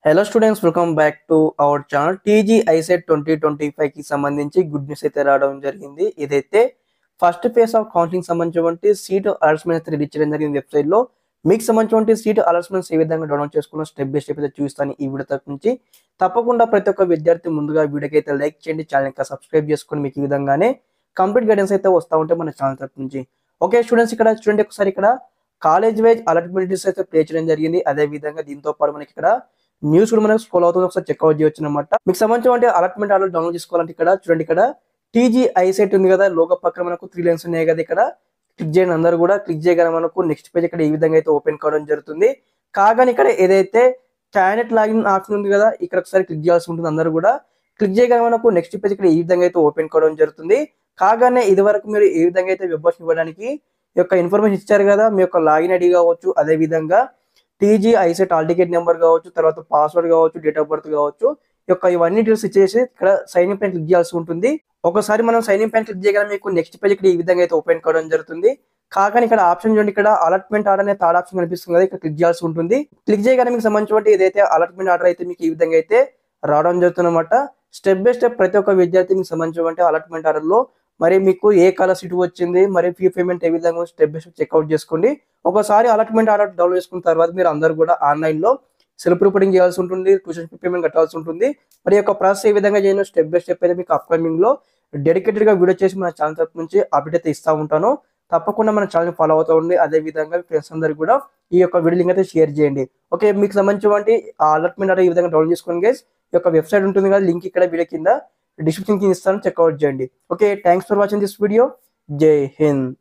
Hello students, welcome back to our channel. TG ICET 2025 కి సంబంధించి good news అయితే రావడం జరిగింది. ఇదైతే ఫస్ట్ ఫేజ్ ఆఫ్ కౌన్సిలింగ్ సంబంధించినటువంటి సీట్ అలాట్మెంట్ రిలీజ్ చేయడం జరిగింది వెబ్సైట్ లో. మీకు సంబంధించినటువంటి సీట్ అలాట్మెంట్స్ ఏ విధంగా డౌన్లోడ్ చేసుకున్న స్టెప్ బై స్టెప్ అయితే చూస్తాను ఈ వీడియో తరపు నుంచి. తప్పకుండా ప్రతి ఒక్క విద్యార్థి ముందుగా వీడియోకి అయితే లైక్ చేయండి, ఛానల్ ఇంకా సబ్స్క్రైబ్ చేసుకొని మీకు ఈ విధంగానే కంప్లీట్ గైడెన్స్ అయితే వస్తూ ఉంటే మన ఛానల్ తరపు నుంచి. ఓకే స్టూడెంట్స్, ఇక్కడ చూడండి ఒకసారి, ఇక్కడ కాలేజ్ వైజ్ అలాట్మెంట్స్ అయితే ప్లే చేయడం జరిగింది. అదే విధంగా దీంతో పాటు మనకి ఇక్కడ న్యూస్ కూడా మనకు స్క్రోల్ అవుతుంది, ఒకసారి చెక్అవుట్ చేయొచ్చు అనమాట. మీకు సంబంధించిన అలాట్మెంట్ ఆర్డర్ డౌన్లోడ్ చేసుకోవాలంటే ఇక్కడ చూడండి, ఇక్కడ టీజీ ఐసెట్ ఉంది కదా, లోగో పక్కన మనకు 3 లైన్స్ ఉన్నాయి కదా, ఇక్కడ క్లిక్ చేయండి. అందరూ కూడా క్లిక్ చేయగానే మనకు నెక్స్ట్ పేజ్ ఇక్కడ ఈ విధంగా అయితే ఓపెన్ కావడం జరుగుతుంది. కాగానే ఇక్కడ ఏదైతే క్యాండిడేట్ లాగిన్ ఆప్షన్ ఉంది కదా, ఇక్కడ ఒకసారి క్లిక్ చేయాల్సి ఉంటుంది. అందరూ కూడా క్లిక్ చేయగానే మనకు నెక్స్ట్ పేజ్ ఇక్కడ ఈ విధంగా అయితే ఓపెన్ కావడం జరుగుతుంది. కాగానే ఇది వరకు మీరు ఏ విధంగా అయితే వెబ్ ఆప్షన్ ఇవ్వడానికి ఈ యొక్క ఇన్ఫర్మేషన్ ఇచ్చారు కదా, మీ యొక్క లాగిన్ ఐడి కావచ్చు, అదే విధంగా TG ICET hall ticket number కావచ్చు, తర్వాత పాస్వర్డ్ కావచ్చు, డేట్ ఆఫ్ బర్త్ కావచ్చు, ఇవన్నీ డీటెయిల్స్ ఇచ్చేసి ఇక్కడ సైన్ ఇన్ పైన క్లిక్ చేయాల్సి ఉంటుంది. ఒకసారి మనం సైన్ ఇన్ పైన క్లిక్ చేయగానే మీకు నెక్స్ట్ పేజ్ ఇక్కడ ఈ విధంగా అయితే ఓపెన్ కావడం జరుగుతుంది. కాగానే ఇక్కడ ఆప్షన్ చూడండి, ఇక్కడ అలాట్మెంట్ ఆర్డర్ అనే థర్డ్ ఆప్షన్ కనిపిస్తుంది కదా, ఇక్కడ క్లిక్ చేయాల్సి ఉంటుంది. క్లిక్ చేయగానే మీకు సంబంధించిన ఏదైతే అలాట్మెంట్ ఆర్డర్ అయితే మీకు ఈ విధంగా అయితే రావడం జరుగుతుంది అనమాట. స్టెప్ బై స్టెప్ ప్రతి ఒక్క విద్యార్థికి సంబంధించిన అలాట్మెంట్ ఆర్డర్ లో మరి మీకు ఏ కలర్ సీట్ వచ్చింది, మరి ఫీ పేమెంట్ ఏ విధంగా స్టెప్ బై స్టెప్ చెక్అవుట్ చేసుకోండి. ఒకసారి అలాట్మెంట్ ఆర్డర్ డౌన్లోడ్ చేసుకున్న తర్వాత మీరు అందరూ కూడా ఆన్లైన్ లో సెల్ఫ్ రిపోర్టింగ్ చేయాల్సి ఉంటుంది, ట్యూషన్ ఫీ పేమెంట్ కట్టాల్సి ఉంటుంది. మరి యొక్క ప్రాసెస్ ఏ విధంగా చేయను స్టెప్ బై స్టెప్ అయితే మీకు అప్కమింగ్ లో డెడికేటెడ్ గా వీడియో చేసి మన ఛానల్ తరపు నుంచి అప్డేట్ అయితే ఇస్తా ఉంటాను. తప్పకుండా మన ఛానల్ ఫాలో అవుతూ ఉండి, అదే విధంగా ఫ్రెండ్స్ అందరు కూడా ఈ యొక్క వీడియో లింక్ అయితే షేర్ చేయండి. ఓకే, మీకు సంబంధించిన అలాట్మెంట్ ఆర్డర్ ఈ విధంగా డౌన్లోడ్ చేసుకోండి గైస్. ఈ యొక్క వెబ్సైట్ ఉంటుంది కదా, లింక్ ఇక్కడ వీడియో కింద డిస్క్రిప్షన్ కింద ఇస్తాను, చెక్అవుట్ చేయండి. Okay, thanks for watching this video. జై హింద్.